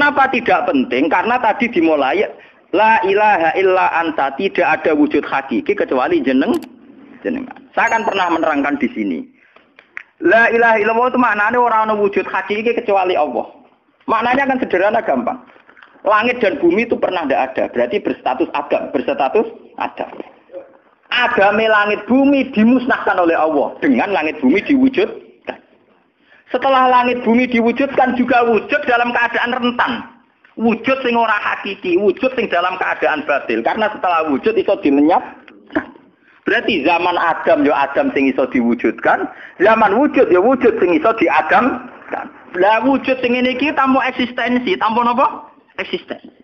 Kenapa tidak penting? Karena tadi dimulai la ilaha illa anta, tidak ada wujud hakiki kecuali jenengan. Saya akan pernah menerangkan di sini. La ilaha illallah itu maknanya orang ana wujud hakiki kecuali Allah. Maknanya kan sederhana gampang. Langit dan bumi itu pernah tidak ada, berarti berstatus adam. Agame langit bumi dimusnahkan oleh Allah dengan langit bumi diwujudkan. Setelah langit bumi diwujudkan juga wujud dalam keadaan rentan. Wujud sing ora hakiki, wujud sing dalam keadaan batil. Karena setelah wujud iso dilenyap. Berarti zaman Adam ya Adam sing iso diwujudkan, zaman wujud ya wujud sing iso diadamkan. Lah wujud sing ngene iki tanpa eksistensi, tanpa napa? Eksistensi.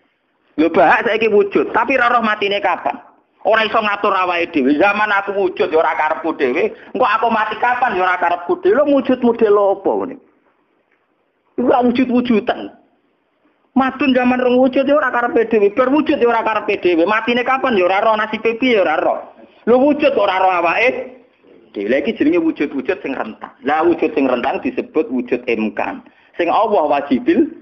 Lho bahak saiki wujud, tapi ora roh matine kapan? Ora iso ngatur awake dhewe. Zaman aku wujud ya ora karepku dhewe, engko aku mati kapan ya ora karepku dhewe. Lho wujud model apa ngene? Iku wujud-wujudan. Madun zaman rong wujud ya ora karepe dhewe, berwujud ya ora karepe dhewe. Matine kapan ya ora roh, nasibe piye ya ora roh. Lho wujud ora roh awake. Dhewe iki jenenge wujud-wujud sing rentang. Lah wujud sing rentang disebut wujud imkan. Sing Allah wajibil.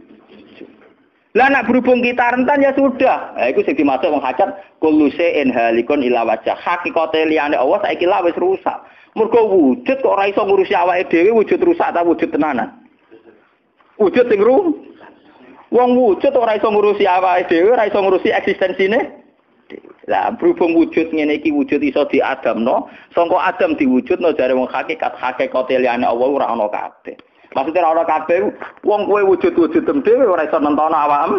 Lah nak berhubung kita rentan ya sudah. Lah iku sing dimaksud wong hajat kullu shay'in halikun ila wajh. Hakikate liyane Allah saiki lah wis rusak. Mergo wujud kok ora iso ngurusi awake dhewe, wujud rusak ta wujud tenanan. Wujud sing wong wujud ora iso ngurusi awake dhewe, ora iso ngurusi eksistensine. Lah berhubung wujud ngene iki wujud iso diadamno, sangka Adam diwujudno jare wong hakikate liyane Allah ora ana kabeh. Maksudnya ora ana kabeh wong kowe wujud-wujud dhewe ora iso nentono awakmu.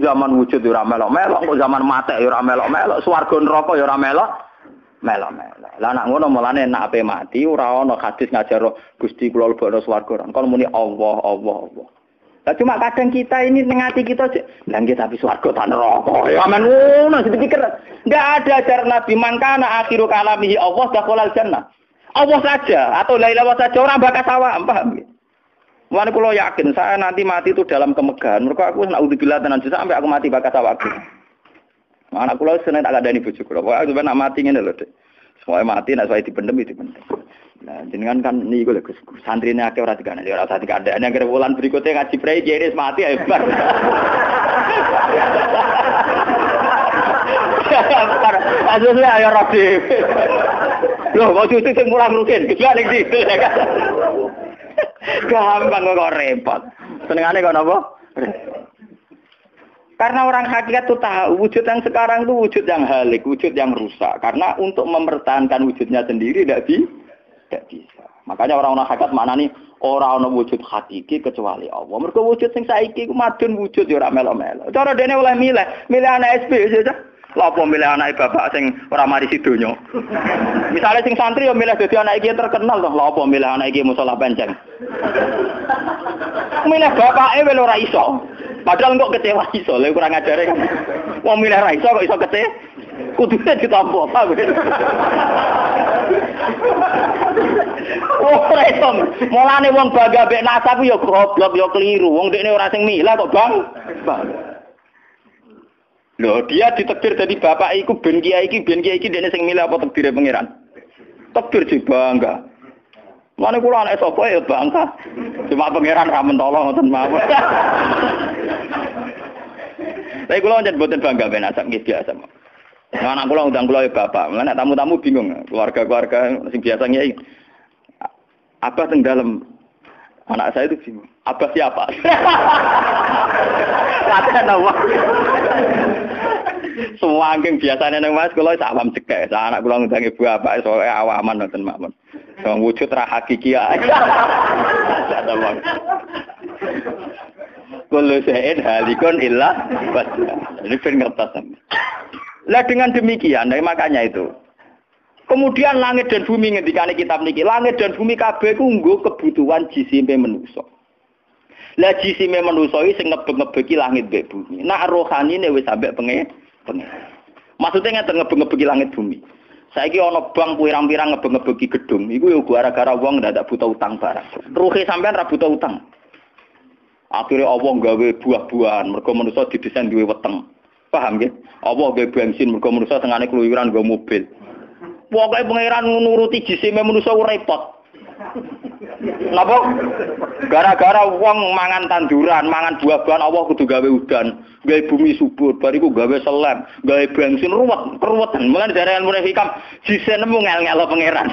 Zaman wujud ora melok-melok, kok zaman matek ora melok-melok, swarga neraka ya ora melok-melok. Lah nek ngono mulane nek ape mati ora ana hadis ngajar Gusti kula lebokno swarga. Kon muni Allah. Lah cuma kadang kita ini ning ati kita lha nggih tapi swarga ta neraka. Ya amen ngono dipikir. Enggak ada ajaran Nabi mangkana akhiru kalamihi Allah dakhalal jannah. Allah saja atau la ilaha saja orang bakas awak, paham nggih? Mulane kula yakin saya nanti mati itu dalam kemegahan. Mergo aku naudzubillah tenan sampai aku mati bakas awakku. Anak kula seneng tak kandhani bojo kula. Pokoke aku nak mati ngene lho, Dik. Semoga mati nek saya dipendem. Nah, jenengan kan niku lho Gus. Santrine akeh ora dikandani, ora usah dikandani. Nek wulan berikutnya ngaji prei jenis mati hebat. Asline ayo rapi. Loh, kok cucu sing mulang rugen, gila ning ndi. Gampang kok repot. Senengane kok napa? Karena orang hakikat itu tahu wujud yang sekarang itu wujud yang halik, wujud yang rusak. Karena untuk mempertahankan wujudnya sendiri tidak bisa. Makanya orang-orang hakikat maknani orang-orang wujud hakiki kecuali Allah. Mereka wujud yang saiki ku madun wujud ya ora melo-melo. Cara dene oleh milih anak SP saja. Lha apa milih anak bapak sing ora mari sidonya. Misale sing santri ya milih dadi anak iki terkenal toh. Lha apa milih anak iki musala penceng. Milih bapake wel ora iso. Padahal kok kecewa iso, lha kurang ajare kan. Wong milih ra iso kok iso kecewa. Kudune ditampa, apa. Ora iso. Mulane wong bangga mek nasab ya goblok ya keliru. Wong dekne ora sing milah kok, Bang. Loh, dia ditakdir jadi bapak iku ben kiai iki dekne sing milih apa takdire pangeran? Takdir sih bangga. Mane kula anak sapa ya bangga. Cuma pangeran ra mentolo ngoten mawon. Tapi kula njen boten bangga ben asap nggih biasa. Anak kula undang kula ya bapak. Nek tamu-tamu bingung, keluarga-keluarga sing biasa ngiyai. Abah teng dalem. Anak saya itu bingung. Abah siapa? Latihan apa? Semua angking biasanya nang Mas kula sak awam cekek. Anak kula ngundang ibu bapak soalé awaman ngoten mawon. Wong wujud ra hakiki ae. Kullu shay'in halikun illa wajha. Ini ben ngertos. Lah dengan demikian, makanya itu. Kemudian langit dan bumi ngendikane kitab niki, langit dan bumi kabeh ku nggo kebutuhan jisime manusa. Lah jisime manusa iki sing ngebeg-ngebeki langit mbek bumi. Nak rohanine wis sampe pengen. Maksudnya ngeten ngebeg-ngebeki langit bumi. Saiki ana bank pirang-pirang ngebeg-ngebeki gedung, iku yo gara-gara wong ndak buta utang barang. Ruhe sampean ra buta utang. Akhirnya Allah gawe buah-buahan, mergo manusa didesain duwe weteng. Paham nggih? Allah gawe bensin, mergo manusa tengane keluyuran nggo mobil. Pokoke pangeran nuruti jisime manusa repot. Napa? Gara-gara wong mangan tanduran, mangan buah-buahan Allah kudu gawe udan, gawe bumi subur, bariku gawe selem, gawe bensin ruwetan. Mulane dari ilmu hikam jise nemu ngel-ngelo pangeran.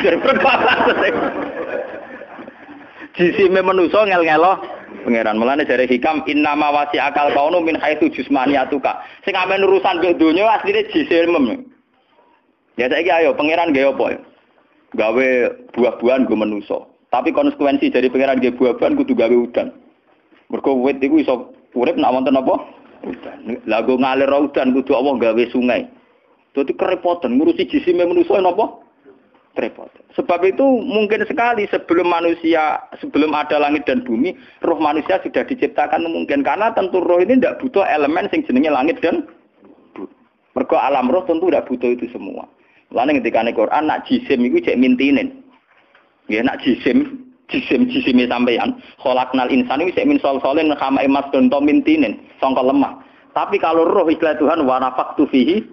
Jisime manusa ngel-ngelo pangeran. Mulane dari hikam innama wasi akal kaunu min haitsu jusmaniyatuka. Sing amen urusan ke donya asline jise mem. Ya saiki ayo pangeran gawe apa ya? Gawe buah-buahan go manusa. Tapi konsekuensi dari pangeran gawe buah-buahan kudu gawe udan. Mergo wit iku iso urip nek wonten apa? Udan. Lah go ngalir udan kudu Allah gawe sungai. Dadi kerepotan ngurusi jisime manusa napa? Repot. Sebab itu mungkin sekali sebelum ada langit dan bumi, roh manusia sudah diciptakan mungkin karena tentu roh ini tidak butuh elemen sing jenenge langit dan bumi. Mergo alam roh tentu tidak butuh itu semua. Lalu ketika di Quran nak jisim itu cek mintinin. Ya nak jisim sampeyan. Khalaqnal insani cek min solsolin kama emas donto mintinin, sangka lemah. Tapi kalau roh istilah Tuhan wa nafaqtu fihi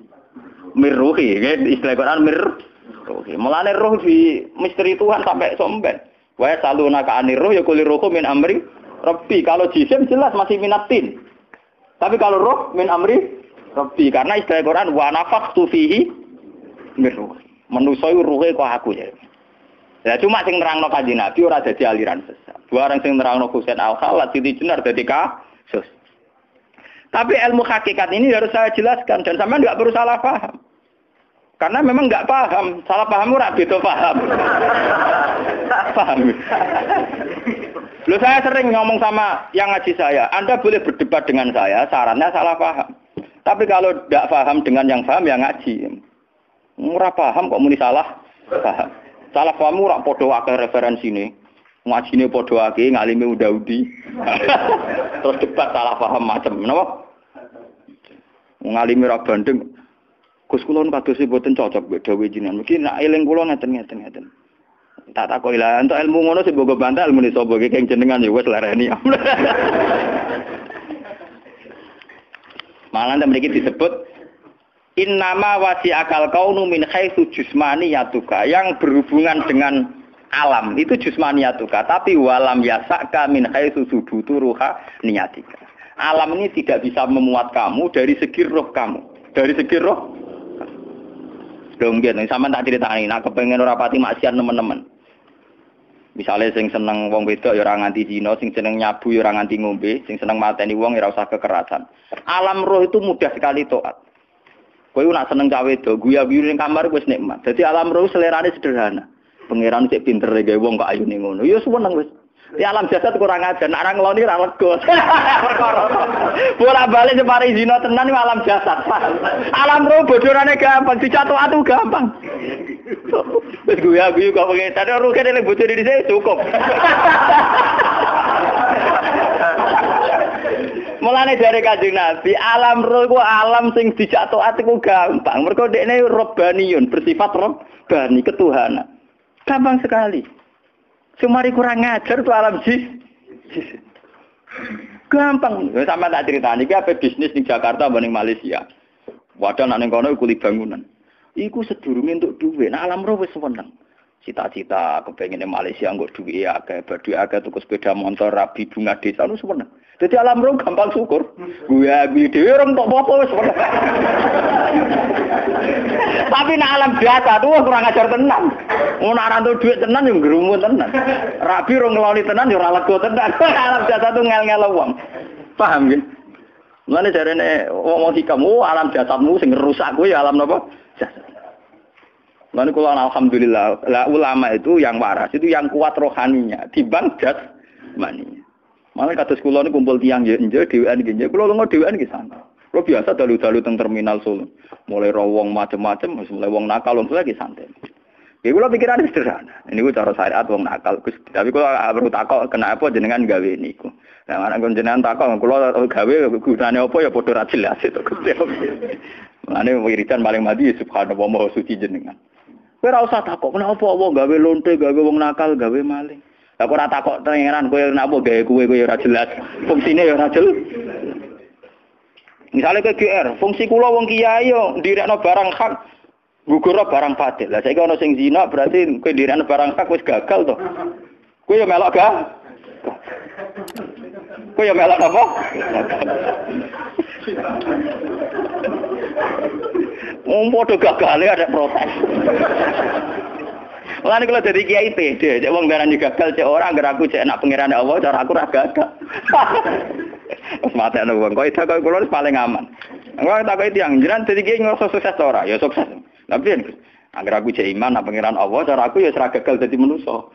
mir ruhi, istilah Quran mir ruhi. Mulane roh di misteri Tuhan sampai somben. Wa salunaka anir ruh ya kulir ruhu min amri rabbi. Kalau jisim jelas masih minatin. Tapi kalau roh min amri rabbi karena istilah Quran wa nafaqtu fihi miruh. Manusa iku ruhe kok aku ya. Ya cuma sing nerangno Kanjeng Nabi ora dadi aliran sesat. Dua orang sing nerangno Husain Al-Khallat Siti Jenar dadi kasus. Tapi ilmu hakikat ini harus saya jelaskan dan sampean enggak perlu salah paham. Karena memang enggak paham, salah paham ora beda paham. Paham. Loh saya sering ngomong sama yang ngaji saya, Anda boleh berdebat dengan saya, sarannya salah paham. Tapi kalau enggak paham dengan yang paham ya ngaji. Ora paham kok muni salah paham. Salah paham ora padha akeh referensine. Ngajine padha akeh, ngalime udah-udi. Terus debat salah paham macam napa? Ngalime ra bandeng. Gus kula kados mboten cocok mbek dawuh jenengan. Mungkin nek eling kula ngeten. Tak takoki lah entuk ilmu ngono sing mbok bantah ilmu ni sapa iki keng jenengan ya wis lareni. Malah mriki disebut innama wasi akal kaunu min haitsu jusmaniyatuka yang berhubungan dengan alam itu jusmaniyatuka tapi walam yasaka min haitsu subutu ruha niyatika. Alam ini tidak bisa memuat kamu dari segi roh kamu. Dari segi roh. Donggen sampean tak critani nek kepengin ora pati maksiat teman-teman. Misalnya sing seneng wong wedok ya ora nganti zina, sing seneng nyabu ya ora nganti ngombe, sing seneng mateni wong ya ora usah kekerasan. Alam roh itu mudah sekali taat. Kowe nak seneng cawe wedok, guya-guyu ning kamar wis nikmat. Dadi alam roh selerane sederhana. Pangeran sik pinter gawe wong kok ayune ngono. Ya seneng wis. Di alam jasad kurang ajar, nak orang ngeloni ra lega. Bola-balik separi zina tenan alam jasad. Alam roh bodorane gampang, dicatu atu gampang. Wis guya-guyu kok pengen tadi roh kene bocor di sini cukup. Mulane dari Kanjeng Nabi, alam roh ku alam sing dijatuh ati ku gampang. Mergo dekne robbaniyun, bersifat robbani, ketuhanan. Gampang sekali. Sumari kurang ngajar tuh alam jis. Gampang. Sama tak ceritani iki apa bisnis di Jakarta banding Malaysia. Wadah nek ning kono kuli bangunan. Iku sedurunge entuk dhuwit. Nah alam roh wis seneng. Cita-cita kepengine Malaysia nggo dhuwit akeh, badhe akeh tuku sepeda motor, rabi bunga desa nu seneng. Dadi alam roh gampang syukur. Guya-guyu dhewe ora entuk apa-apa wis seneng. Tapi nek alam biasa tuh kurang ajar tenan. Ngono ora entuk dhuwit tenan yo ngrumu tenan. Rabi ora ngeloni tenan yo ora lega tenan. Alam biasa tuh ngel-ngel wong. Paham nggih? Mulane jarene wong hikam, alam jasadmu sing rusak kuwi alam napa? Jasad. Lalu kalau alhamdulillah, ulama itu yang waras, itu yang kuat rohaninya, dibang jasmaninya. Malah kados kula niku kumpul tiyang nggih dhewean nggih. Kula lunga dhewean nggih santai. Kula biasa dalu-dalu teng terminal Solo. Mulai wong macam-macam, mulai wong nakal wong lagi santai. Nggih kula pikirane sederhana. Niku cara syariat wong nakal Gus. Tapi kula perlu takok kenapa jenengan gawe niku. Lah nek jenengan takok kula gawe gunane apa ya padha ra jelas itu Gusti. Mulane wiridan paling mati subhanallah maha suci jenengan. Kowe ora usah takok kenapa apa gawe lonte, gawe wong nakal, gawe maling. Lah kok ora takok pangeran kowe napa gawe kowe ora jelas. Fungsine ya ora jelas. Misale ke GR, fungsi kula wong kiai yo ndirekno barang hak, gugurno barang batil. Lah saiki ana sing zina berarti kowe ndirekno barang hak wis gagal to. Kowe yo melok gak? Kowe yo melok apa? Padha gagale ada protes. Mulane kalau jadi kiai pede, cek wong darani gagal cek ora anggar aku cek nak pangeran Allah cara aku ra gagal. Wes matekno wong kok itu kok kula paling aman. Engko tak kok tiyang jenengan dadi kiai ngrasa sukses ora? Ya sukses. Tapi anggar aku cek iman nak pangeran Allah cara aku ya ora gagal dadi manusa.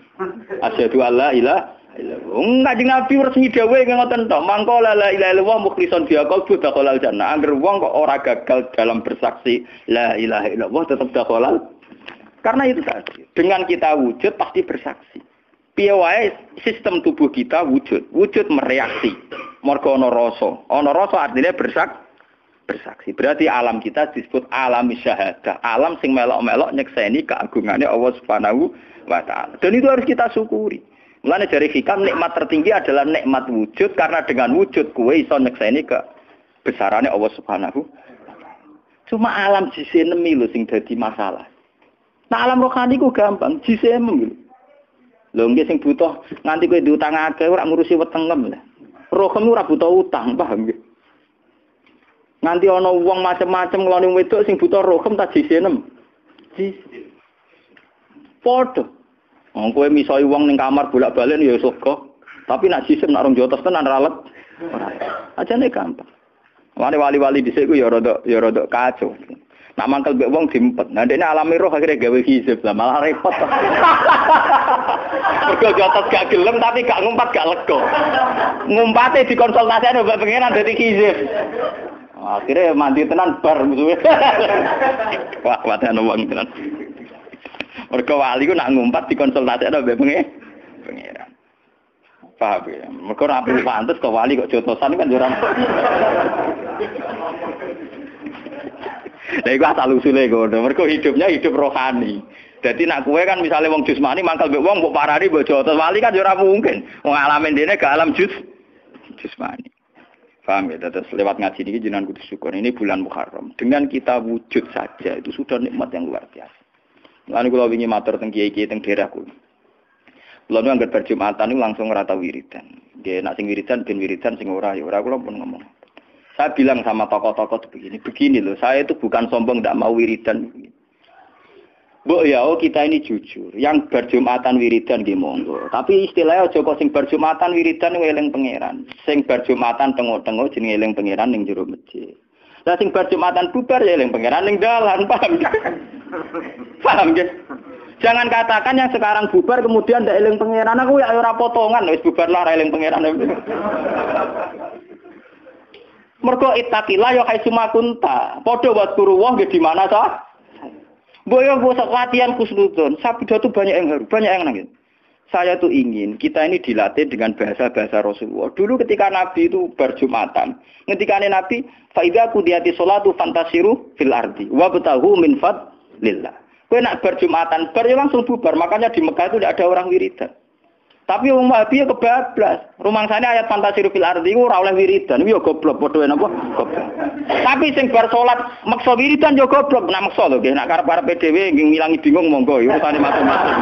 Asyhadu alla ilaha illallah. Kanjeng Nabi resmi dawuh ngoten tok. Mangko la ilaha illallah mukhlishon biha qalbu dakhalal jannah. Angger wong kok ora gagal dalam bersaksi la ilaha illallah tetap dakhalal. Karena itu tadi, dengan kita wujud pasti bersaksi. Piye wae sistem tubuh kita wujud mereaksi. Mergo ana rasa. Ana rasa artinya bersaksi. Berarti alam kita disebut alam syahadah. Alam sing melok-melok nyekseni keagungane Allah Subhanahu wa taala. Dan itu harus kita syukuri. Mulane dari hikam nikmat tertinggi adalah nikmat wujud karena dengan wujud kowe iso nyekseni kebesarannya Allah Subhanahu wa taala. Cuma alam jisenemi lho sing dadi masalah. Nah alam rohani ku gampang, jisem lho. Lho nggih sing butuh nganti kowe diutang akeh ora ngurusi wetengem lah. Rohmu ora butuh utang, paham nggih. Nganti ana wong macem-macem ngloni wedok sing butuh rohem ta jisem. Padha. Wong kowe misoi wong ning kamar bolak-balik ya surga. Tapi nak jisem nak rong jotos tenan ra let. Ora. Ajane gampang. Wali-wali dhisik ku ya rada kacau. Nak mangkel mbek wong diempet. Nah dekne alami roh akhire gawe hizib lah malah repot. Mergo jotos gak gelem tapi gak ngumpat gak lega. Ngumpate dikonsultasine mbek pengenan dadi hizib. Akhire mandi tenan bar musuhe. Wah, wadah wong tenan. Mergo wali ku nak ngumpat dikonsultasine mbek pengenan. Paham ya? Mergo ora pantes kok wali kok jotosan kan yo ora. Lah iku asal usule ngono. Mergo hidupnya hidup rohani. Dadi nak kowe kan misale wong jusmani mangkel mbek wong mbok parani mbok jotos wali kan yo ora mungkin. Wong alamin dene gak alam jusmani. Paham ya? Terus lewat ngaji niki jenengan kudu syukur. Ini bulan Muharram. Dengan kita wujud saja itu sudah nikmat yang luar biasa. Lan kula wingi matur teng kiai-kiai teng daerahku. Kula nu anggere berjumatan niku langsung rata wiridan. Nggih nek sing wiridan ben wiridan sing ora ya ora kula pun ngomong. Saya bilang sama tokoh-tokoh begini loh, saya itu bukan sombong, tidak mau wiridan. Bu ya, kita ini jujur, yang berjumatan wiridan di monggo. Tapi istilahnya Joko sing berjumatan wiridan ngeling pangeran, sing berjumatan tengok-tengok jenenge eling pangeran ning jero masjid. Lah sing berjumatan bubar ya eling pangeran ning dalan, paham gak? Paham gak? Jangan katakan yang sekarang bubar kemudian ndak eling pangeran, aku ya ora potongan wis bubar lah eling pangeran. Mergo ittaqillah ya haitsuma kunta. Padha waskuru wong di mana ta? Boyo bosok latihan khusnudon. Sabda itu banyak yang haru, banyak yang nangis. Saya tuh ingin kita ini dilatih dengan bahasa-bahasa Rasulullah. Dulu ketika Nabi itu berjumatan, ketika Nabi fa idza qudiyati sholatu fantasiru fil ardi wabtahu min fadlillah. Kowe nak berjumatan bar ya langsung bubar. Makanya di Mekah itu tidak ada orang wiridan. Tapi wong Wahabi ya kebablas. Rumangsane ayat fantasiru fil ardi ora oleh wiridan. Yo goblok padha napa? Goblok. Tapi sing bar salat maksa wiridan yo goblok. Nak maksa lho nggih. Nak karep-karep dhewe nggih ngilangi bingung monggo urusane masing-masing.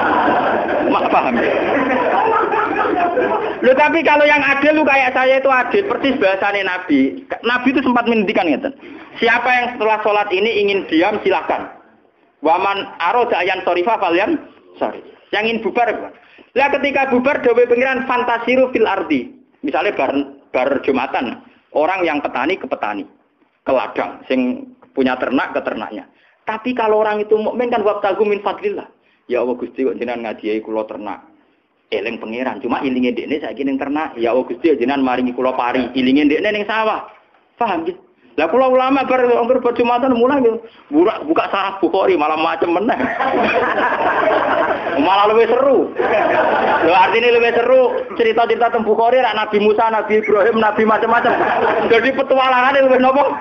Mak paham. Loh tapi kalau yang adil lu kayak saya itu adil. Persis bahasane Nabi. Nabi itu sempat mendikan ngeten. Siapa yang setelah salat ini ingin diam silakan. Waman arada ayan sorifa falyan sorry. Yang ingin bubar lah ketika bubar dawuh pengiran fantasiru fil ardi. Misalnya bar Jumatan, orang yang petani ke petani, ke ladang, sing punya ternak ke ternaknya. Tapi kalau orang itu mukmin kan wabtagu min fadlillah. Ya Allah Gusti kok jenengan ngadiai kula ternak. Eling pengiran, cuma ilinge ndekne saiki ning ternak. Ya Allah Gusti jenengan maringi kula pari, ilinge ndekne ning sawah. Paham gitu? Lah kula ulama bar angger Jumatan mulai buka sarah Bukhari malah macam meneh. Malah lebih seru. Lho artine lebih seru cerita-cerita tentang Bukhari rak Nabi Musa, Nabi Ibrahim, Nabi macam-macam. Jadi petualangane lebih nopo?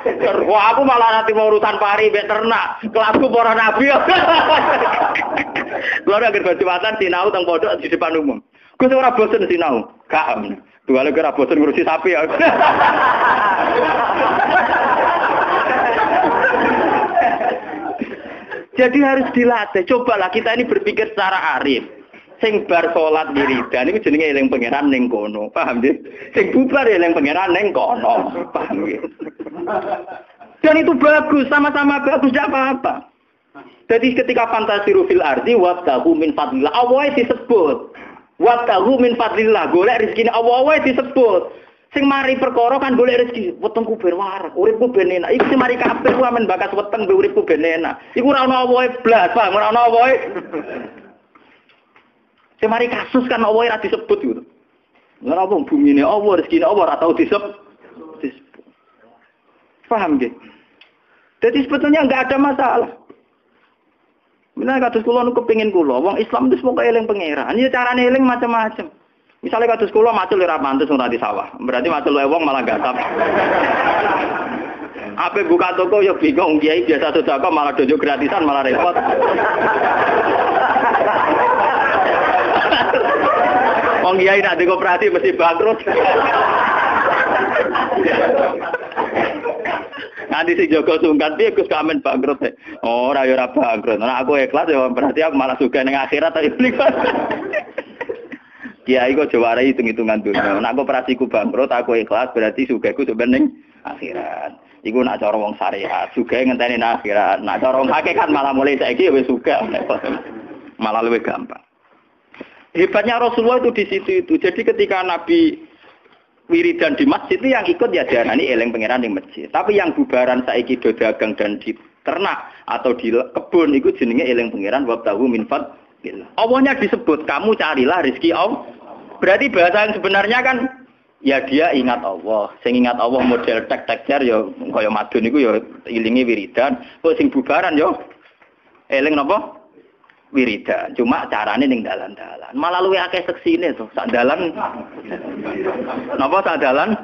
Wah aku malah nanti mau urusan pari mbek ternak. Kelasku para nabi. Lho angger Jumatan sinau teng pondok di depan umum. Gus ora bosen sinau. Gak. Dua lagi ora bosen ngurusi sapi ya. Jadi harus dilatih. Cobalah kita ini berpikir secara arif. Sing bar salat wiridan iku jenenge eling pangeran ning kono. Paham nggih? Sing bubar eling pangeran ning kono. Paham nggih? Dan itu bagus, sama-sama bagus, tidak apa-apa. Jadi ketika fantasiru fil ardi wabtahu min fadlillah, Allah disebut. Wabtahu min fadlillah, golek rezeki Allah disebut. Sing mari perkara kan golek rezeki, wetengku ben warak, uripku ben enak. Iku sing mari kabeh ku amen bakas weteng be uripku ben enak. Iku ora ana Allah blas, Pak, ora ana Allah. Sing mari kasus kan Allah ora disebut gitu. Ora apa bumine Allah, rezekine Allah ora tau disebut. Paham nggih? Jadi sebetulnya enggak ada masalah. Misalnya kados kula nu kepengin kula, wong Islam itu pokoke eling pangeran. Ya carane eling macam-macam. Misalnya kados kula macul ora pantes ora di sawah. Berarti macul wae wong malah gasap. Ape buka toko ya bingung kiai biasa sedekah malah dojo gratisan malah repot. Wong kiai nak di koperasi mesti bangkrut. Nanti si Joko sungkan piye Gus kamen bangkrut. Oh, ora bangkrut. Nek aku ikhlas ya berarti aku malah sugih ning akhirat ta iblis. Kiai kok jaware hitung-hitungan dunya. Nek koperasiku bangkrut aku ikhlas berarti sugihku sebeneng akhirat. Iku nak cara wong syariat, sugih ngenteni nang akhirat. Nak cara wong hakikat malah mulai saiki wis sugih. Malah luwih gampang. Hebatnya Rasulullah itu di situ itu. Jadi ketika Nabi wiridan di masjid itu yang ikut ya diarani eling pangeran di masjid. Tapi yang bubaran saiki do dagang dan di ternak atau di kebun itu jenenge eling pangeran wabtahu min fadlillah. Allahnya disebut, kamu carilah rezeki Allah. Berarti bahasa yang sebenarnya kan ya dia ingat Allah. Sing ingat Allah model tek-tek jar ya kaya madun iku ya ilingi wiridan. Kok sing bubaran ya eling napa? Wiridan. Cuma carane ning dalan-dalan. Malah luwih akeh seksine to. Sak dalan. Napa sak dalan?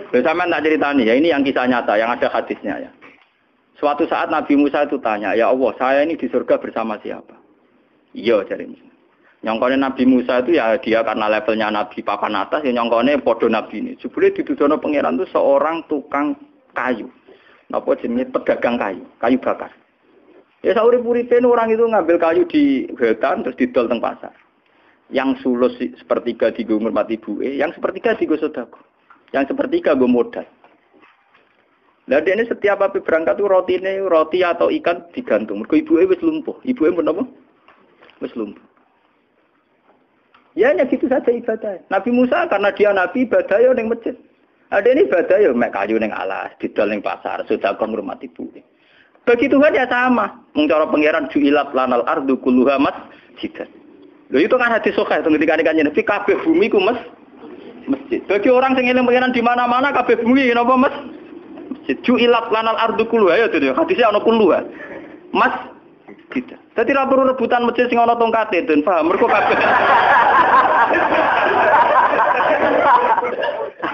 Lha sampean tak ceritani ya, ini yang kisah nyata, yang ada hadisnya ya. Suatu saat Nabi Musa itu tanya, "Ya Allah, saya ini di surga bersama siapa?" Iya, jare Musa. Nyongkone Nabi Musa itu ya dia karena levelnya Nabi papan atas ya nyongkone padha nabi ini. Jebule dituduhno pangeran itu seorang tukang kayu. Napa jenenge pedagang kayu, kayu bakar. Ya saurip-uripe orang itu ngambil kayu di hutan terus didol teng pasar. Yang sulus sepertiga digo ngurmati ibuke, yang sepertiga digo sedekah. Yang sepertiga go modal. Lah dene setiap ape berangkat tuh roti atau ikan digantung. Mergo ibuke wis lumpuh. Ibuke pun apa? Wis lumpuh. Ya hanya gitu saja ibadah. Nabi Musa karena dia nabi ibadah yo ning masjid. Ada ini ibadah yo mek kayu ning alas, didol ning pasar, sedekah ngurmati ibuke. Bagi Tuhan ya sama. Mengcara pangeran ju'ilat lanal ardu kulluha masjidan. Lho itu kan hadis sahih ketika kanjeng Nabi kabeh bumi ku masjid. Bagi orang sing eling pangeran di mana-mana kabeh bumi napa masjid. Ju'ilat lanal ardu kulluha ya itu hadisnya ana kulluha. Masjid. Dadi ra perlu rebutan masjid sing ana tongkate, Den. Paham? Mergo kabeh.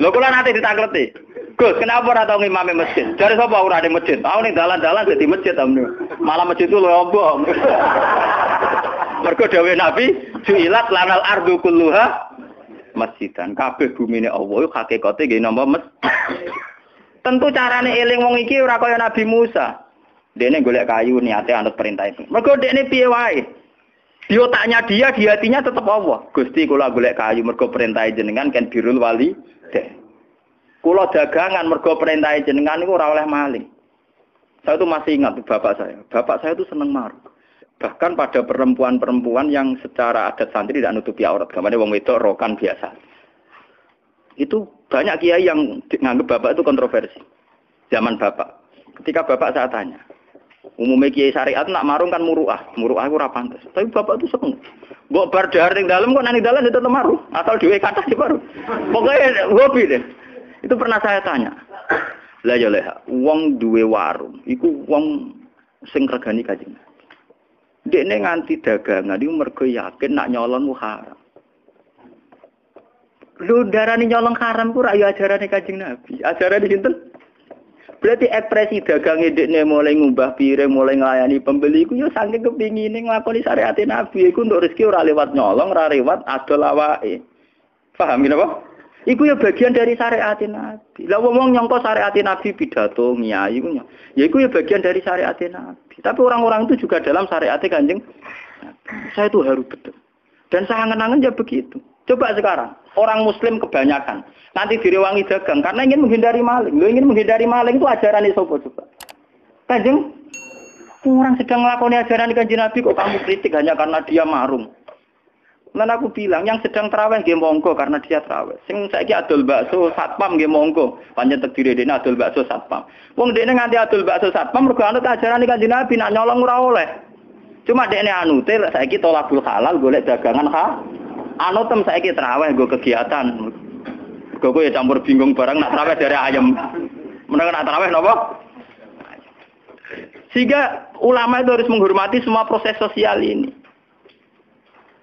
Lho kula nate ditakleti. Gus, kenapa ora tau ngimame masjid? Jare sapa ora ada masjid? Tau ning dalan-dalan dadi masjid amne. Malah masjid itu lombong. Mergo dawuh Nabi, ju'ilat lanal ardu kulluha masjidan. Kabeh bumine Allah hakikate nggih napa masjid. Tentu carane eling wong iki ora kaya Nabi Musa. Dene golek kayu niate anut perintah itu. Mergo dekne piye wae? Di otaknya dia, di hatinya tetap Allah. Gusti kula golek kayu mergo perintah jenengan kan birrul wali. Kula dagangan mergo perintah jenengan niku ora oleh maling. Saya itu masih ingat bapak saya. Bapak saya itu seneng maruk. Bahkan pada perempuan-perempuan yang secara adat santri tidak nutupi aurat. Gamane wong wedok rokan biasa. Itu banyak kiai yang nganggap bapak itu kontroversi. Zaman bapak. Ketika bapak saya tanya, umumnya kiai syariat nak marung kan muruah. Muruah itu ora pantes. Tapi bapak itu seneng. Mbok bar dahar ning dalem kok nang dalan tetep marung. Asal dhewe kathah di baru. Pokoknya hobi deh. Itu pernah saya tanya. Lah ya leha, wong duwe warung, iku wong sing regani Kanjeng Nabi. Dekne nganti dagangan iku mergo yakin nak nyolong haram. Lho darane nyolong haram ku ra ya ajarane Kanjeng Nabi. Ajarane sinten? Berarti ekspresi dagange dekne mulai ngubah piring, mulai nglayani pembeli iku ya saking kepingine nglakoni syariat Nabi iku untuk rezeki ora lewat nyolong, ora lewat adol awake. Paham napa? Iku ya bagian dari syariat Nabi. Lah wong nyangka syariat Nabi pidato ngiyai iku ya iku ya bagian dari syariat Nabi. Tapi orang-orang itu juga dalam syariat Kanjeng Nabi. Saya itu harus betul. Dan saya angen-angen ya begitu. Coba sekarang, orang muslim kebanyakan nanti direwangi dagang karena ingin menghindari maling. Lo ingin menghindari maling itu ajaran sapa coba? Kanjeng, orang sedang melakukan ajaran Kanjeng Nabi kok kamu kritik hanya karena dia marung. Lan aku bilang yang sedang tarawih nggih monggo karena dia tarawih. Sing saiki adol bakso satpam nggih monggo. Pancen tekdire dene adol bakso satpam. Wong dekne nganti adol bakso satpam mergo anut ajaran Kanjeng Nabi nak nyolong ora oleh. Cuma dekne anute saiki tolabul halal golek dagangan anutem saiki tarawih nggo kegiatan. Mergo ya campur bingung barang nak tarawih dari ayam. Meneng nak tarawih napa? Sehingga ulama itu harus menghormati semua proses sosial ini.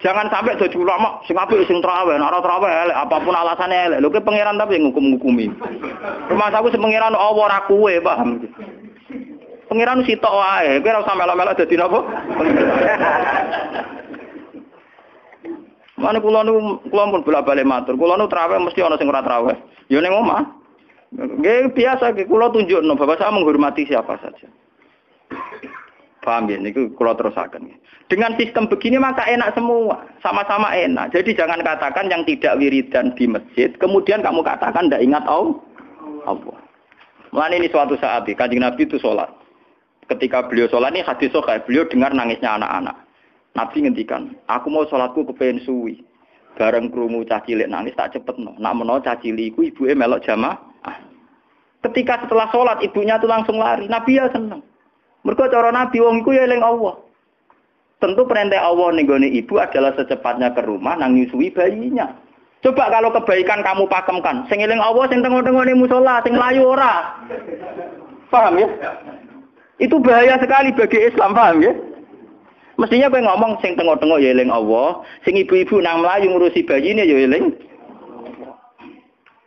Jangan sampai jadi ulama sing apik sing traweh, nek ora traweh elek apapun alasannya elek. Lho ke pangeran tapi ngukum-ngukumi. Rumah aku sing pangeran Allah ora kowe, paham. Pangeran sitok wae, kowe ora usah melo-melo dadi napa? Mane kula pun bola-balik matur. Kula nu traweh mesti ana sing ora traweh. Ya ning omah. Nggih biasa kula tunjukno bahwa saya menghormati siapa saja. Paham ya, niku kula terusaken. Dengan sistem begini maka enak semua, sama-sama enak. Jadi jangan katakan yang tidak wiridan di masjid, kemudian kamu katakan tidak ingat Allah. Mulane ini suatu saat Kanjeng Nabi itu sholat. Ketika beliau sholat ini hadis sahih, beliau dengar nangisnya anak-anak. Nabi ngendikan, aku mau sholatku kepengen suwi. Bareng krungu cah cilik nangis tak cepetno. Nak menawa cah cilik iku ibuke melok jamaah. Ketika setelah sholat ibunya tuh langsung lari. Nabi ya seneng. Mergo cara Nabi wong iku ya eling Allah. Tentu perintah Allah ning gone ibu adalah secepatnya ke rumah nang nyusui bayinya. Coba kalau kebaikan kamu pakemkan, sing eling Allah sing tengok-tengok ning musala, sing mlayu ora. Paham ya? Itu bahaya sekali bagi Islam, paham ya? Mestinya kowe ngomong sing tengok-tengok ya eling Allah, sing ibu-ibu nang mlayu ngurusi bayine ya eling.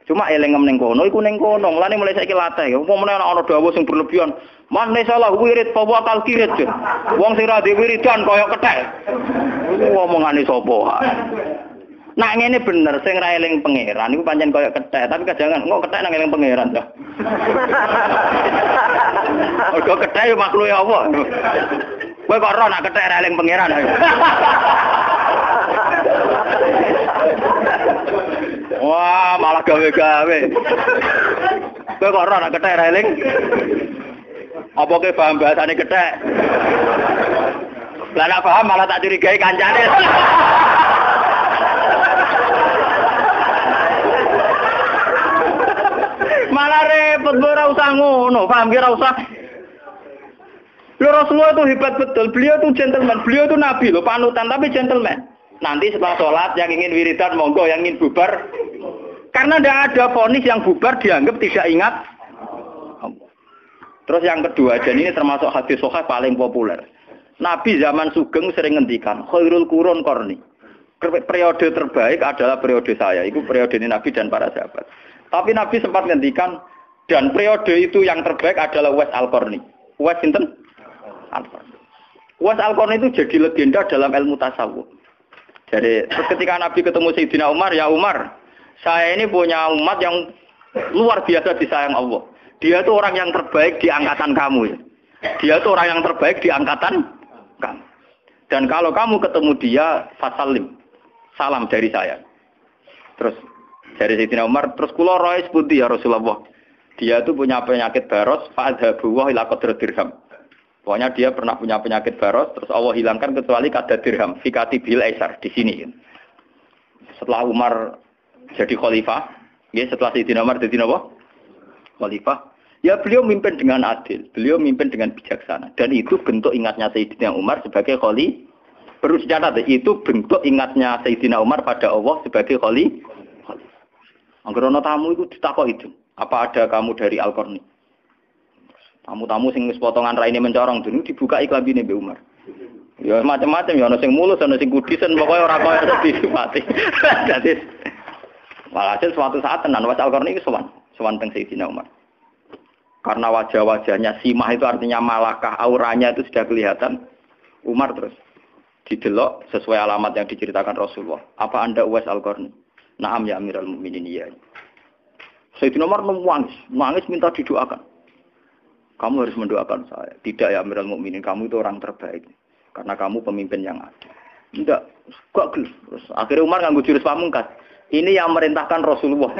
Cuma eling ning kono iku ning kono. Mulane mulai saiki latih. Wong meneh ana dawuh sing berlebihan. Mane salah wirid apa akal kirit. Wong sing ra wiridan kaya kethek. Iku omongane sapa? Nak ngene bener sing ra eling pangeran iku pancen kaya kethek, tapi kajangan kok kethek nang eling pangeran ta. Kok kethek makhluk Allah. Kowe kok ora nak kethek ra eling pangeran. Wah, malah gawe-gawe. Kowe kok ora nak kethek eling? Apa kowe paham bahasane kethek? Lah nek paham malah tak curigai kancane. Malah repot ora usah ngono, paham ki ora usah. Lho Rasulullah itu hebat betul. Beliau itu gentleman, beliau itu nabi loh, panutan tapi gentleman. Nanti setelah sholat yang ingin wiridan monggo, yang ingin bubar. Karena tidak ada vonis yang bubar dianggap tidak ingat. Terus yang kedua, dan ini termasuk hadis sahih paling populer. Nabi zaman Sugeng sering ngendikan, khairul qurun qarni. Periode terbaik adalah periode saya. Itu periode ini Nabi dan para sahabat. Tapi Nabi sempat ngendikan, dan periode itu yang terbaik adalah Uwais Al-Qarni. Uwais sinten? Al-Qarni. Uwais Al-Qarni itu jadi legenda dalam ilmu tasawuf. Jadi ketika Nabi ketemu Sayyidina Umar, ya Umar, saya ini punya umat yang luar biasa disayang Allah. Dia itu orang yang terbaik di angkatan kamu. Dia itu orang yang terbaik di angkatan kamu. Dan kalau kamu ketemu dia, fasalim, salam dari saya. Terus dari Sayyidina Umar, terus kula rois putih ya Rasulullah. Dia itu punya penyakit baros, fa'adhabu wa ila qadri dirham. Pokoknya dia pernah punya penyakit baros, terus Allah hilangkan kecuali kadar dirham, fikati bil aisar di sini. Setelah Umar jadi khalifah, ya setelah Sayyidina Umar jadi apa? Khalifah. Ya beliau mimpin dengan adil, beliau mimpin dengan bijaksana, dan itu bentuk ingatnya Sayyidina Umar sebagai khalifah. Perlu dicatat, itu bentuk ingatnya Sayyidina Umar pada Allah sebagai khalifah. Anggerono tamu itu ditakok itu, apa ada kamu dari Al-Qarni? Tamu-tamu sing wis potongan raine mencorong dulu dibuka iklambine Mbak Umar. Ya macam-macam ya ana sing mulus, ana sing kudisen, pokoke ora kaya disifati. Dadi walhasil suatu saat tenan Uwais Al-Qarni iki sowan teng Sayyidina Umar. Karena wajah-wajahnya simah itu artinya malakah, auranya itu sudah kelihatan. Umar terus didelok sesuai alamat yang diceritakan Rasulullah. Apa Anda Uwais Al-Qarni? Naam ya Amirul Mukminin ya. Sayyidina Umar nangis minta didoakan. Kamu harus mendoakan saya. Tidak ya Amirul Mukminin, kamu itu orang terbaik. Karena kamu pemimpin yang adil. Enggak, kok gelem. Terus akhirnya Umar nganggo jurus pamungkas. Ini yang merintahkan Rasulullah.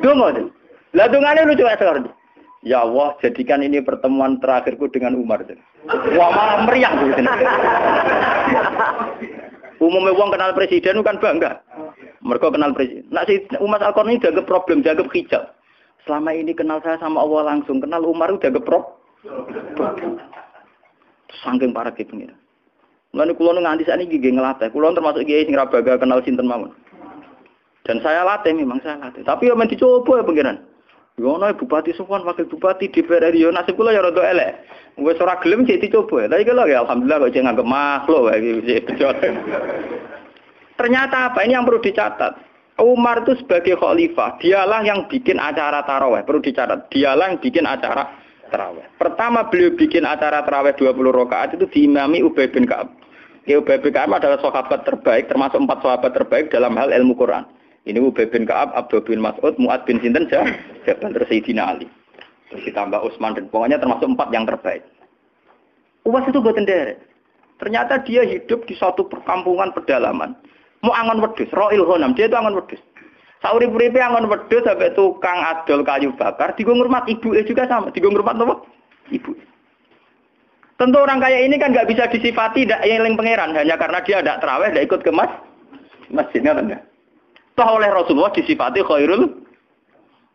Dongo. Lah dongane lucu sekali. Ya Allah, jadikan ini pertemuan terakhirku dengan Umar. Wah, malah meriah gitu. Umumnya wong kenal presiden kan bangga. Mereka kenal presiden. Nah, si Umar Al-Qarni dianggap problem, dianggap hijab. Selama ini kenal saya sama Allah langsung, kenal Umar udah dianggap problem. Saking parah gitu nih. Mulane kula nganti sakniki nggih nglatih. Kula termasuk kiai sing ra baga kenal sinten mawon. Dan saya latih memang saya latih. Tapi yo men dicoba ya pengiran. Yo ono bupati Sofwan, wakil bupati DPR yo nasib kula ya rada elek. Wis ora gelem cek dicoba. Lah iki lho ya alhamdulillah kok nganggep makhluk wae iki. Ternyata apa ini yang perlu dicatat. Umar itu sebagai khalifah, dialah yang bikin acara tarawih. Perlu dicatat, dialah yang bikin acara tarawih. Pertama beliau bikin acara tarawih 20 rakaat itu diimami Ubay bin Ka'ab. Ubay bin Ka'ab adalah sahabat terbaik, termasuk 4 sahabat terbaik dalam hal ilmu Quran. Ini Ubay bin Ka'ab, Abdul bin Mas'ud, Mu'ad bin Sinten, Jabal terus Sayyidina Ali. Terus ditambah Utsman dan pokoknya termasuk 4 yang terbaik. Uwas itu buat derek. Ternyata dia hidup di suatu perkampungan pedalaman. Mau angon wedhus, Ro'il Ghanam, dia itu angon wedhus. Saurip-uripe angon wedhus sampai tukang adol kayu bakar, digo ngurmat ibuke juga sama, digo ngurmat apa? Ibu. Tentu orang kaya ini kan nggak bisa disifati tidak eling pangeran hanya karena dia tidak terawih, tidak ikut ke masjidnya enggak. Toh oleh Rasulullah disifati khairul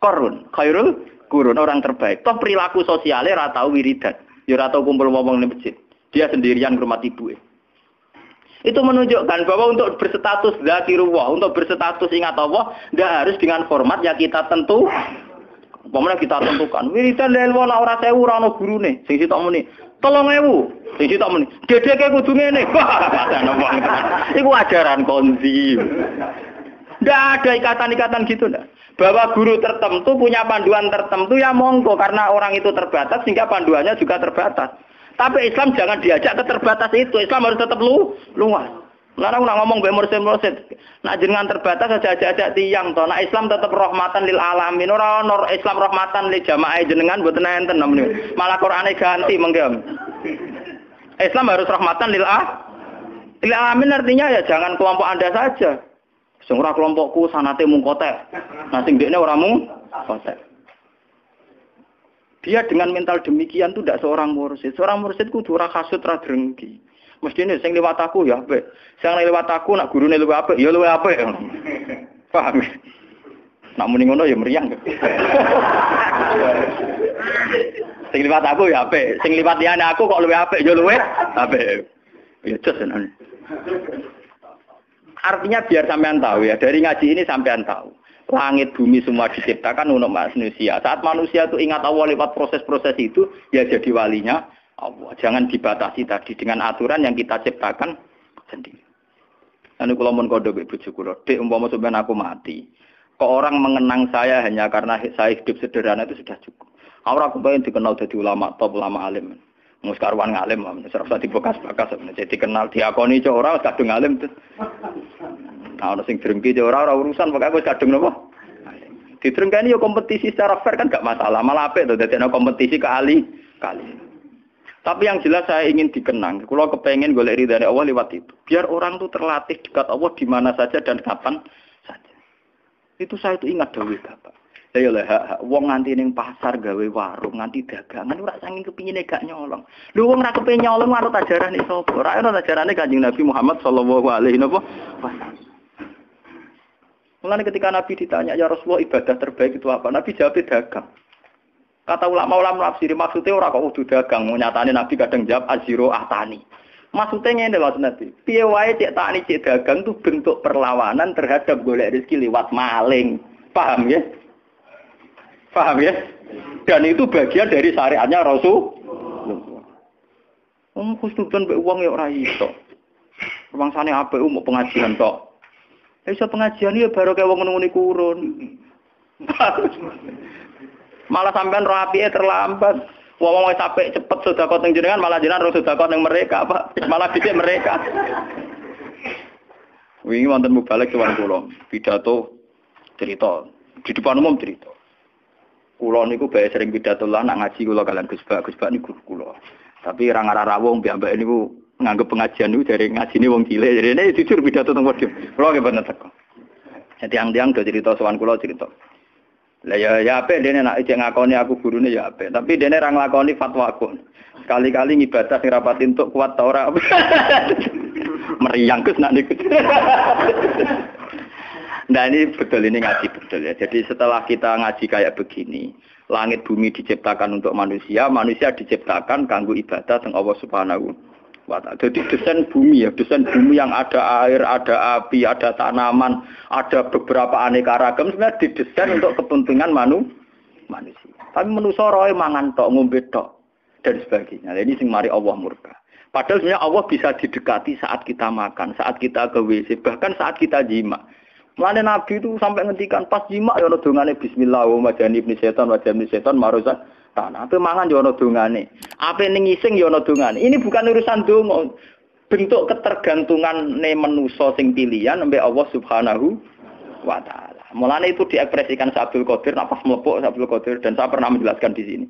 qurun, orang terbaik. Toh perilaku sosialnya ora tau wiridan, ya ora tau kumpul ngomong di masjid. Dia sendirian ngurmat ibuke. Itu menunjukkan bahwa untuk berstatus zakirullah, untuk berstatus ingat Allah, tidak harus dengan format yang kita tentu. Pemene kita tentukan. Wiridan lha ora 1000 ora ono gurune. Sing sitok muni 3000. Sing sitok muni gedheke kudu ngene. Iku ajaran konzi. Tidak ada ikatan-ikatan gitu enggak. Bahwa guru tertentu punya panduan tertentu ya monggo karena orang itu terbatas sehingga panduannya juga terbatas. Tapi Islam jangan diajak keterbatas itu. Islam harus tetap luas. Larang nak ngomong be mursid. Nak jenengan terbatas aja ajak tiyang to. Nak Islam tetap rahmatan lil alamin. Ora ono Islam rahmatan lil jamaah jenengan mboten enten namanya. Malah Qur'ane ganti mengke. Islam harus rahmatan lil alamin artinya ya jangan kelompok Anda saja. Sing ora kelompokku sanate mung kotek. Nah sing dekne ora mung kotek. Dia dengan mental demikian itu tidak seorang mursyid. Seorang mursyid kudu ora kasut ra drengki. Mestine sing liwat aku ya apik. Sing liwat aku nak gurune luwih apik, ya luwih apik. Paham? Nak muni ngono ya meriang. Sing liwat aku ya apik, sing liwat liyane aku kok luwih apik, ya luwih apik. Ya jes tenan. Artinya biar sampean tahu ya, dari ngaji ini sampean tahu. Langit bumi semua diciptakan untuk manusia. Saat manusia itu ingat Allah lewat proses-proses itu, ya jadi walinya Allah. Jangan dibatasi tadi dengan aturan yang kita ciptakan sendiri. Lalu kalau mau kode ibu cukup, dek umpama sebenarnya aku mati. Kok orang mengenang saya hanya karena saya hidup sederhana itu sudah cukup. Orang aku pengen dikenal jadi ulama top, ulama alim. Muskarwan ngalim, serasa dibekas-bekas. Jadi kenal diakoni orang kadung alim tuh. Nah, orang sing drengki orang urusan pokoknya wis kadung napa? Didrengkani yo kompetisi secara fair kan gak masalah, malah apik to dadekno kompetisi kali. Tapi yang jelas saya ingin dikenang, kula kepengin golek ridane Allah lewat itu. Biar orang tuh terlatih dekat Allah di mana saja dan kapan saja. Itu saya itu ingat dawuh Bapak. Ya lah wong nganti ning pasar gawe warung, nganti dagangan ora saking kepingine gak nyolong. Lho wong ora kepengin nyolong manut ajarane sapa? Ora ana ajarane Kanjeng Nabi Muhammad sallallahu alaihi wasallam. Mulane ketika Nabi ditanya, ya Rasulullah ibadah terbaik itu apa? Nabi jawab dagang. Kata ulama-ulama nafsiri maksudnya orang kok kudu dagang. Nyatane Nabi kadang jawab aziro ahtani. Maksudnya ngene lho Nabi. Piye wae cek tani cek dagang itu bentuk perlawanan terhadap golek rezeki lewat maling. Paham ya? Paham ya? Dan itu bagian dari syariatnya Rasulullah. Khusnudan mbek wong ya ora iso. Rumangsane apik mau pengajian tok. Iso pengajian ya baru kayak wong ngono kurun. Malah sampean ro apike terlambat. Wong wis apik cepet sedekah ning jenengan malah jenengan ro sedekah ning mereka, Pak. Malah dhisik mereka. Wingi wonten mubalek sowan kula, pidato cerita, di depan umum cerita. Kula niku bae sering pidato lah nak ngaji kula kalian Gus Bak niku guru kula. Tapi rang-rang wong mbak niku nganggep pengajian niku dari ngajine wong cilik. Jadi ini jujur pidato teng podium. Kula nggih mboten teko. Tiang-tiang do cerita sowan kula cerita. Lah ya apik dene nek ijek ngakoni aku gurune ya apik. Tapi dene ra nglakoni fatwaku. Sekali-kali ngibadah sing rapat entuk kuat ta ora. Meriang Gus nak niku. Nah ini betul, ini ngaji betul ya. Jadi setelah kita ngaji kayak begini, langit bumi diciptakan untuk manusia, manusia diciptakan kanggo ibadah teng Allah Subhanahu wa ta'ala. Jadi desain bumi ya, desain bumi yang ada air, ada api, ada tanaman, ada beberapa aneka ragam sebenarnya didesain untuk kepentingan manusia. Tapi manusia roe mangan tok, ngombe tok dan sebagainya. Ini sing mari Allah murka. Padahal sebenarnya Allah bisa didekati saat kita makan, saat kita ke WC, bahkan saat kita jima. Mulane Nabi itu sampai ngendikan pas jima ya ana dongane bismillah wa majani ibni setan wa jamni setan marusan tanah. Ape mangan ya ana dongane. Ape ning ngising ya ana dongane. Ini bukan urusan donga. Bentuk ketergantungane manusa sing pilihan mbek Allah Subhanahu wa taala. Mulane itu diekspresikan Abdul Qadir nafas mlepuk Abdul Qadir dan saya pernah menjelaskan di sini.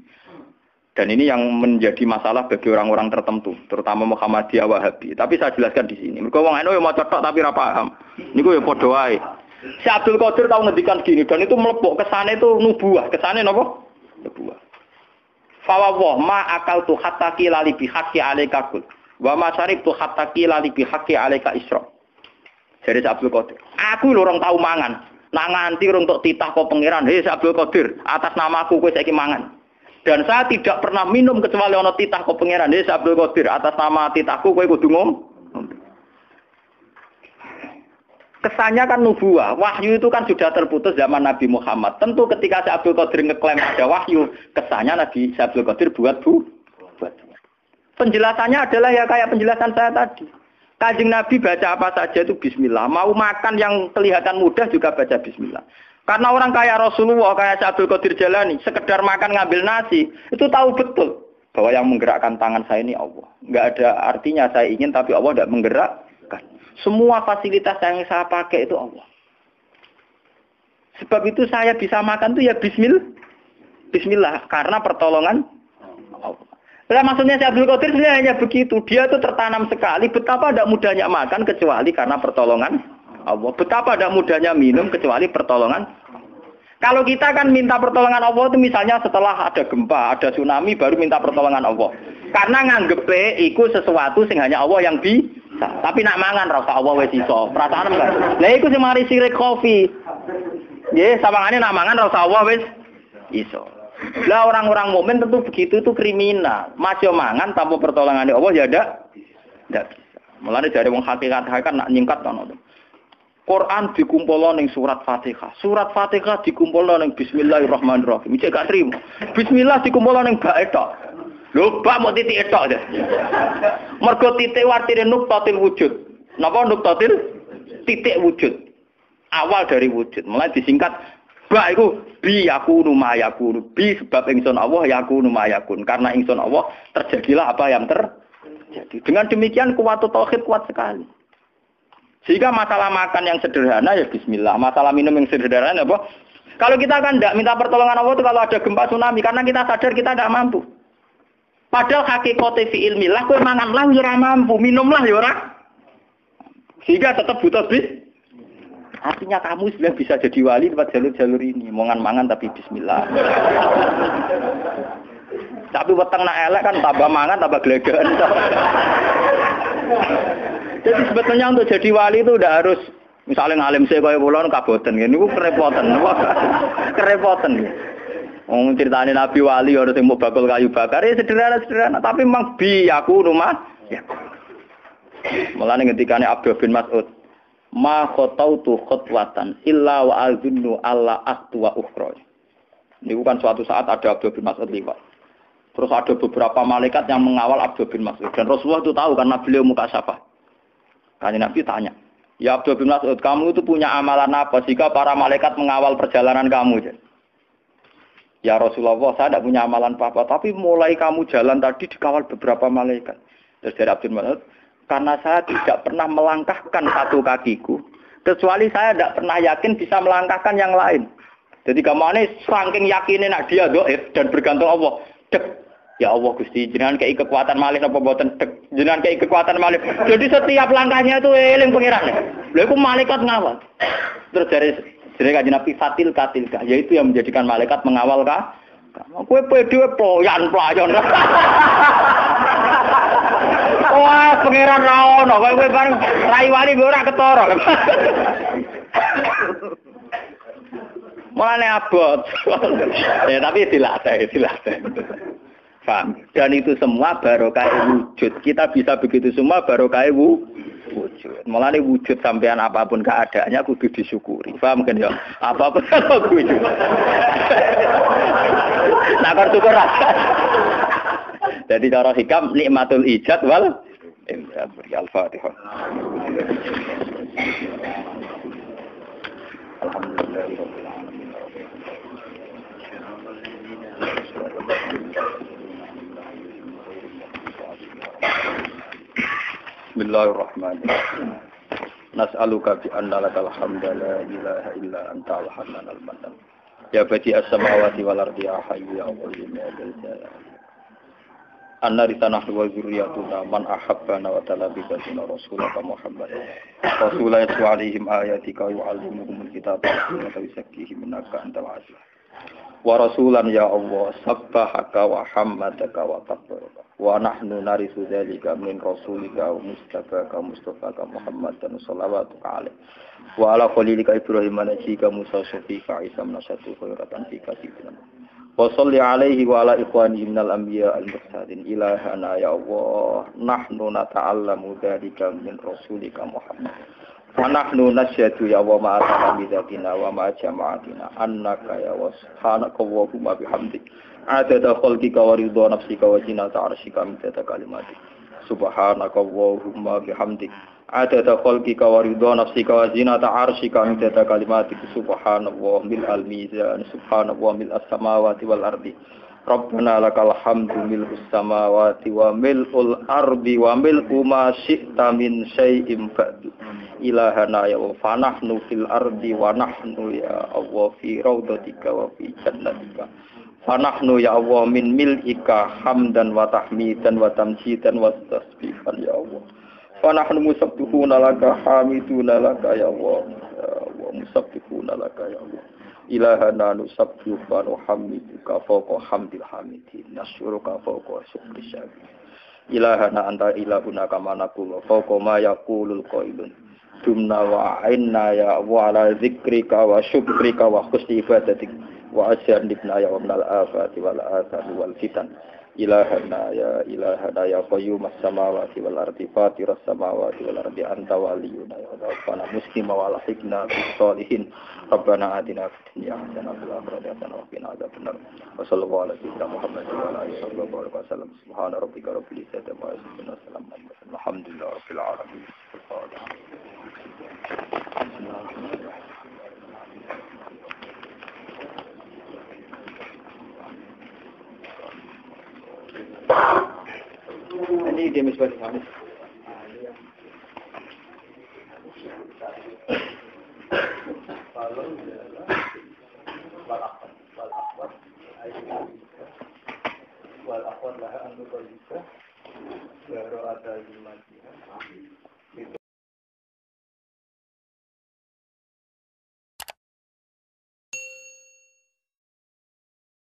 Dan ini yang menjadi masalah bagi orang-orang tertentu, terutama Muhammadiyah Wahabi. Tapi saya jelaskan di sini. Mereka wong eno mau cetok tapi ora paham. Niku ya padha wae. Si Abdul Qadir tahu ngendikan gini dan itu melepuk kesane itu nubuah. Kesane napa? Nubuah. Fawwah ma akaltu hatta qila li bihaqqi alaika kul. Wa ma saribtu hatta qila li bihaqqi alaika isra. Jadi Abdul Qadir. Aku lho orang tahu mangan. Nak nganti urung tok titah kok pangeran. Hei Abdul Qadir, atas namaku kowe saiki mangan. Dan saya tidak pernah minum kecuali ono titah kok pangeran. Hei Abdul Qadir, atas nama titahku kowe kudu ngomong. Kesannya kan nubuah. Wahyu itu kan sudah terputus zaman Nabi Muhammad. Tentu ketika Abdul Qadir ngeklaim ada wahyu, kesannya Nabi Abdul Qadir buat. Penjelasannya adalah ya kayak penjelasan saya tadi. Kanjeng Nabi baca apa saja itu bismillah. Mau makan yang kelihatan mudah juga baca bismillah. Karena orang kayak Rasulullah, kayak Abdul Qadir Jalani, sekedar makan ngambil nasi, itu tahu betul bahwa yang menggerakkan tangan saya ini Allah. Enggak ada artinya saya ingin, tapi Allah tidak menggerakkan. Semua fasilitas yang saya pakai itu Allah. Sebab itu saya bisa makan itu ya bismillah, karena pertolongan Allah. Nah, maksudnya si Abdul Qadir sebenarnya hanya begitu. Dia itu tertanam sekali betapa tidak mudahnya makan kecuali karena pertolongan Allah. Betapa tidak mudahnya minum kecuali pertolongan. Kalau kita kan minta pertolongan Allah itu misalnya setelah ada gempa, ada tsunami baru minta pertolongan Allah. Karena nganggepe iku sesuatu sing hanya Allah yang bisa. Tapi nak mangan rasa Allah wis iso. Perasaan enggak? Lah iku sing mari sirik kopi. Nggih, sawangane nak mangan rasa Allah wis iso. Lah orang-orang mukmin tentu begitu itu kriminal. Masih mangan tanpa pertolongan Allah ya ndak bisa. Mulane dari wong hakikat nak nyingkat ngono. Quran dikumpulno ning surat Fatihah. Surat Fatihah dikumpulno ning Bismillahirrahmanirrahim. Cek gak trimo. Bismillah dikumpulno ning bak etok. Lho, bak mau titik etok aja. Mergo titik artine nuqtatil wujud. Napa nuqtatil? Titik wujud. Awal dari wujud. Mulai disingkat bak iku bi yakunu ma yakunu. Bi sebab ingsun Allah yakunu ma yakun. Karena ingsun Allah terjadilah apa yang terjadi. Dengan demikian kuat tauhid kuat sekali. Sehingga masalah makan yang sederhana ya bismillah. Masalah minum yang sederhana apa? Kalau kita kan tidak minta pertolongan Allah itu kalau ada gempa tsunami. Karena kita sadar kita tidak mampu. Padahal hakikate fi ilmillah kowe manganlah ya ora mampu, minumlah ya ora. Sehingga tetap butuh artinya kamu sudah bisa jadi wali lewat jalur-jalur ini. Mangan tapi bismillah. Tapi weteng nak elek kan tambah mangan tambah gelegean. Jadi sebetulnya untuk jadi wali itu udah harus misalnya ngalim saya kaya kula kaboten ngene niku kerepotan. Kerepotan. Wong critane Nabi wali harus sing bakul kayu bakar ya sederhana tapi memang bi aku rumah ya. Mulane ngendikane Abdul bin Mas'ud, "Ma khatautu khatwatan illa wa azunnu alla aqtu wa ukhra." Niku kan suatu saat ada Abdul bin Mas'ud liwat. Terus ada beberapa malaikat yang mengawal Abdul bin Mas'ud dan Rasulullah itu tahu karena beliau muka syafa. Kanjeng Nabi tanya, "Ya Abdul bin Mas'ud, kamu itu punya amalan apa jika para malaikat mengawal perjalanan kamu?" Ya Rasulullah, saya tidak punya amalan apa-apa, tapi mulai kamu jalan tadi dikawal beberapa malaikat. Terus dari Abdul bin Mas'ud, "Karena saya tidak pernah melangkahkan satu kakiku, kecuali saya tidak pernah yakin bisa melangkahkan yang lain." Jadi kamu ini saking yakinnya nak dia doib dan bergantung Allah. Dek, Ya Allah Gusti, jenengan kei kekuatan malih napa mboten? Jenengan kei kekuatan malih. Jadi setiap langkahnya itu eling pangeran. Lha iku malaikat ngawal. Terus dari Kanjeng Nabi fatil katilka, yaitu yang menjadikan malaikat mengawal kowe pede ployan. Wah, pangeran ra ono, kowe bareng rai wali ora ketara. Mulane abot. Ya tapi dilatih. Paham? Dan itu semua barokah wujud. Kita bisa begitu semua barokah wujud. Mulane wujud sampean apapun keadaannya kudu disyukuri. Paham kan ya? Apapun kalau wujud. Nah, kan syukur. Jadi cara hikam nikmatul ijad wal imdad. Al-Fatihah. Alhamdulillahirabbil alamin. Bismillahirrahmanirrahim. Nas'aluka bi anna lakal hamda la ilaha illa anta al-hanan al-mannan. Ya badi as-samawati wal ardi ya hayyu ya qayyum ya dzal jalali. Anna ritanah wa zurriyatuna man ahabbana wa talabikatuna rasulaka Muhammad. Rasulullah alaihim ayatika wa yu'allimuhumul kitaba wa yuzakkihim innaka antal aziz. Wa rasulan ya Allah sabbahaka wa hammadaka wa kabbaraka wa nahnu narisu dzalika min rasulika wa mustafaka Muhammadan sallallahu alaihi wa ala khalilika Ibrahim najika Musa sufika Isa nasatu khairatan fi katsirin wa salli alaihi wa ala ikhwanihi minal anbiya al mursalin ilahana ya Allah nahnu nata'allamu dzalika min rasulika Muhammad wa nahnu nasyhadu ya wa ma'atana bidatina wa ma jama'atina annaka ya wa subhanaka wa bihamdik adada khalqika wa ridha nafsika wa zinata arsyika midada kalimatik subhanaka wa bihamdik adada khalqika wa ridha nafsika wa zinata arsyika midada kalimatik subhanallah mil al mizan subhanallah mil as-samawati wal ardi Rabbana lakal hamdu mil'us samawati wa mil'ul ardi wa mil'u ma syi'ta min syai'in ba'du ilahana ya Allah fanahnu fil ardi wa nahnu ya Allah fi raudatika wa fi jannatika fanahnu ya Allah min mil'ika hamdan wa tahmidan wa tamjidan wa tasbihan ya Allah fanahnu musabbihuna laka hamiduna laka ya Allah musabbihuna laka ya Allah ilahana nusabbihu wa nuhammiduka fawqa hamdil hamidin nasyuruka fawqa syukri syakir ilahana anta ilahuna kama naqulu fawqa ma yaqulul qailun dumna wa inna ya wa ala zikrika wa syukrika wa husni ibadatik wa asyadibna ya minal afati wal asari wal fitan ilahana ya qayyumas samawati wal ardi fatiras samawati wal ardi anta waliyuna ya rabbana muslima wa lahikna bis solihin rabbana atina fid dunya hasanah wa fil akhirati hasanah wa qina adzabannar wa sallallahu ala sayyidina Muhammadin wa ala alihi wa sallam subhana rabbika rabbil izzati amma yasifun wa salamun alal mursalin alhamdulillahi rabbil alamin. Ini dia misbah di sana. Wal akhwat laha an tuqallisa wa ra'ata al-majid